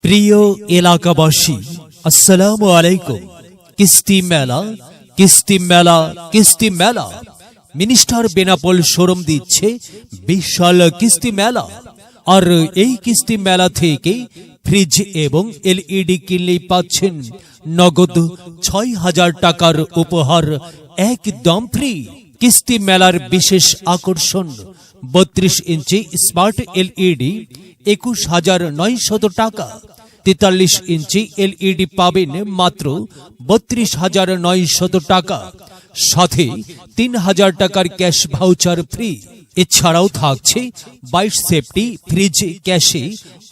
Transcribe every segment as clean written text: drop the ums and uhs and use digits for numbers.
প্রিয় এলাকাবাসী, আসসালামু আলাইকুম। কিস্তি মেলা, কিস্তি মেলা, কিস্তি মেলা। মিনিস্টার বেনাপোল শোরুম দিচ্ছে বিশাল কিস্তি মেলা। আর এই কিস্তি মেলা থেকে ফ্রিজ এবং এলইডি কিনলেই পাচ্ছেন নগদ ৬,০০০ টাকার উপহার একদম ফ্রি। কিস্তি মেলার বিশেষ আকর্ষণ ৩২ ইঞ্চি স্মার্ট এলইডি ২১,৯০০ টাকা। ৪৩ ইঞ্চি এলইডি পাবেন মাত্র ৩২,৯০০ টাকা, সাথে ৩,০০০ টাকার ক্যাশ ভাউচার ফ্রি। এছাড়াও থাকছে 22 সেফটি ফ্রিজ ক্যাশে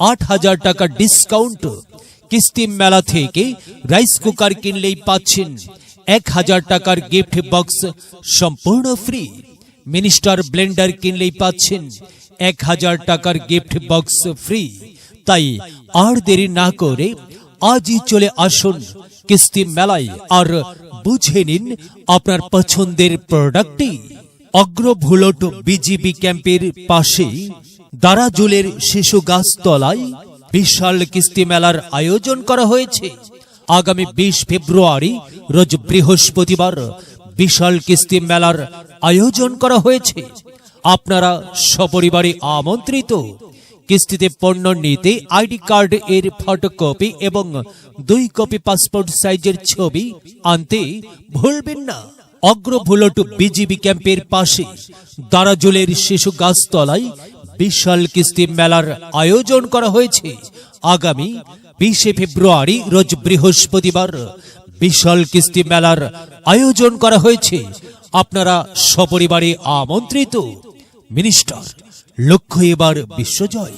৮,০০০ টাকা ডিসকাউন্ট। কিস্তি মেলা থেকে রাইস কুকার কিনলেই পাচ্ছেন ১,০০০ টাকার গিফট বক্স সম্পূর্ণ ফ্রি। মিনিস্টার ব্লেন্ডার কিনলেই পাচ্ছেন ১,০০০ টাকার গিফট বক্স ফ্রি। তাই আর দেরি না করে আজই চলে আসুন কিস্তি মেলায় আর বুঝে নিন আপনার পছন্দের প্রোডাক্টটি। অগ্রভুলট বিজিবি ক্যাম্পের পাশে দারাজুলের শিশু গাছতলায় বিশাল কিস্তি মেলার আয়োজন করা হয়েছে। আগামী ২০ ফেব্রুয়ারি রোজ বৃহস্পতিবার বিশাল কিস্তি মেলার আয়োজন করা হয়েছে। আপনারা সপরিবারে আমন্ত্রিত। কিস্তিতে পণ্য নিতে আইডি কার্ড এর ফটোকপি এবং ২ কপি পাসপোর্ট সাইজের ছবি আনতে ভুলবেন না। অগ্রভুলট বিজিবি ক্যাম্পের পাশে দারাজুলের শিশু গাছতলায় বিশাল কিস্তি মেলার আয়োজন করা হয়েছে। আগামী ২০ ফেব্রুয়ারি রোজ বৃহস্পতিবার বিশাল কিস্তি মেলার আয়োজন করা হয়েছে। আপনারা সপরিবারে আমন্ত্রিত। মিনিস্টার, লক্ষ্য এবার বিশ্বজয়।